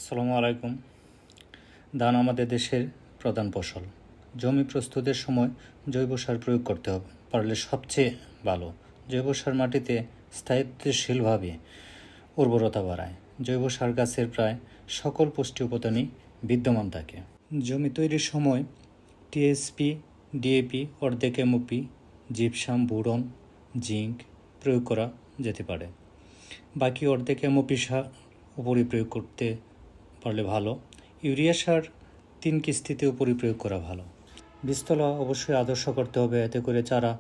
আসসালামু আলাইকুম। ধান আমাদের দেশের প্রধান ফসল। জমি প্রস্তুতের সময় জৈব সার প্রয়োগ করতে হবে, পারলে সবচেয়ে ভালো। জৈব সার মাটিতে স্থায়িত্বশীলভাবে উর্বরতা বাড়ায়। জৈব সার গাছের প্রায় সকল পুষ্টি উপাদানই বিদ্যমান থাকে। জমি তৈরির সময় টিএসপি, ডিএপি, অর্ধেক এমওপি, জিপসাম, বোরন, জিঙ্ক প্রয়োগ করা যেতে পারে। বাকি অর্ধেক এমওপি সার উপরই প্রয়োগ করতে পারলে ভালো। ইউরিয়া সার 3 কিস্তিতে উপরই প্রয়োগ করা ভালো। বীজতলা অবশ্যই আদর্শ করতে হবে, এতে করে চারা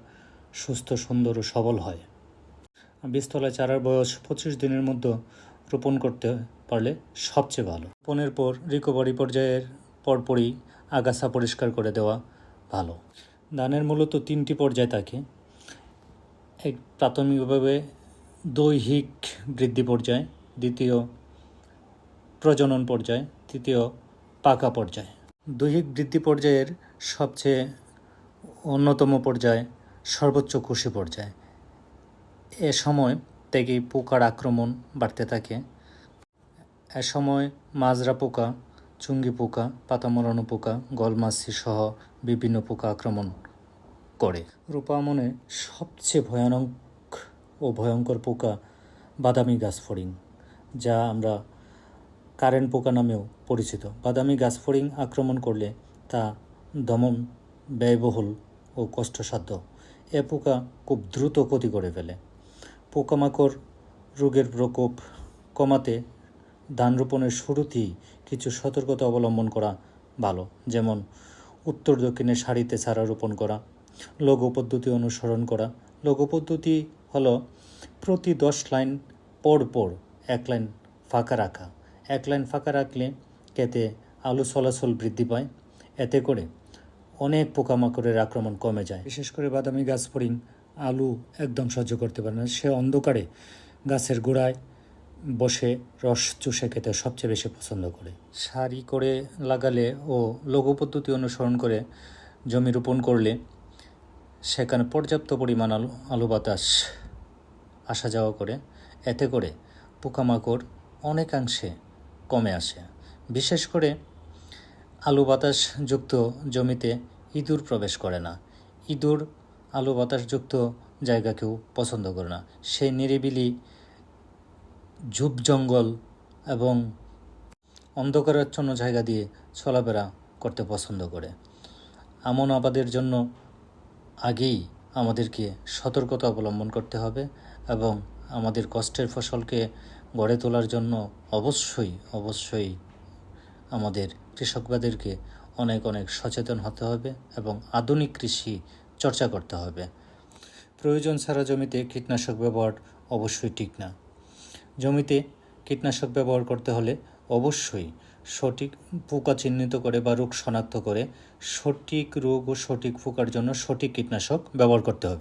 সুস্থ, সুন্দর ও সবল হয়। বীজতলায় চারার বয়স 25 দিনের মধ্যে রোপণ করতে পারলে সবচেয়ে ভালো। রোপণের পর রিকভারি পর্যায়ের পরপরই আগাছা পরিষ্কার করে দেওয়া ভালো। ধানের মূলত 3টি পর্যায় থাকে। এক প্রাথমিকভাবে দৈহিক বৃদ্ধি পর্যায়, দ্বিতীয় প্রজনন পর্যায়, তৃতীয় পাকা পর্যায়। দৈহিক বৃদ্ধি পর্যায়ের সবচেয়ে অন্যতম পর্যায় সর্বোচ্চ কুশি পর্যায়। এ সময় থেকেই পোকার আক্রমণ বাড়তে থাকে। এ সময় মাজরা পোকা, চুঙ্গি পোকা, পাতা মরানো পোকা, গলমাছি সহ বিভিন্ন পোকা আক্রমণ করে। রোপা আমনে সবচেয়ে ভয়ঙ্কর পোকা বাদামি গাছ ফড়িং, যা আমরা কারেন্ট পোকা নামেও পরিচিত। বাদামি গাছ ফড়িং আক্রমণ করলে তা দমন ব্যয়বহুল ও কষ্টসাধ্য। এ পোকা খুব দ্রুত ক্ষতি করে ফেলে। পোকামাকড় রোগের প্রকোপ কমাতে ধান রোপণের শুরুতেই কিছু সতর্কতা অবলম্বন করা ভালো, যেমন উত্তর দক্ষিণে সারিতে চারা রোপণ করা, লঘু পদ্ধতি অনুসরণ করা। লঘু পদ্ধতি হলো প্রতি 10 লাইন পর 1 লাইন ফাঁকা রাখা। 1 লাইন ফাঁকা রাখলে এতে আলু চলাচল বৃদ্ধি পায়, এতে করে অনেক পোকামাকড়ের আক্রমণ কমে যায়। বিশেষ করে বাদামি গাছ ফড়িং আলু একদম সহ্য করতে পারে না। সে অন্ধকারে গাছের গোড়ায় বসে রস চুষে খেতে সবচেয়ে বেশি পছন্দ করে। সারি করে লাগালে ও লঘু পদ্ধতি অনুসরণ করে জমি রোপণ করলে সেখানে পর্যাপ্ত পরিমাণ আলু বাতাস আসা যাওয়া করে, এতে করে পোকামাকড় অনেকাংশে কমে আসে। বিশেষ করে আলু বাতাসযুক্ত জমিতে ইঁদুর প্রবেশ করে না। ইঁদুর আলু বাতাসযুক্ত জায়গাকেও পছন্দ করে না। সে নিরিবিলি ঝোপ জঙ্গল এবং অন্ধকারাচ্ছন্ন জায়গা দিয়ে চলাফেরা করতে পছন্দ করে। আমন আবাদের জন্য আগেই আমাদেরকে সতর্কতা অবলম্বন করতে হবে এবং আমাদের কষ্টের ফসলকে গড়ে তোলার জন্য অবশ্যই আমাদের কৃষকদেরকে অনেক সচেতন হতে হবে এবং আধুনিক কৃষি চর্চা করতে হবে। প্রয়োজন ছাড়া জমিতে কীটনাশক ব্যবহার অবশ্যই ঠিক না। জমিতে কীটনাশক ব্যবহার করতে হলে অবশ্যই সঠিক পোকা চিহ্নিত করে বা রোগ শনাক্ত করে সঠিক রোগ ও সঠিক পোকার জন্য সঠিক কীটনাশক ব্যবহার করতে হবে।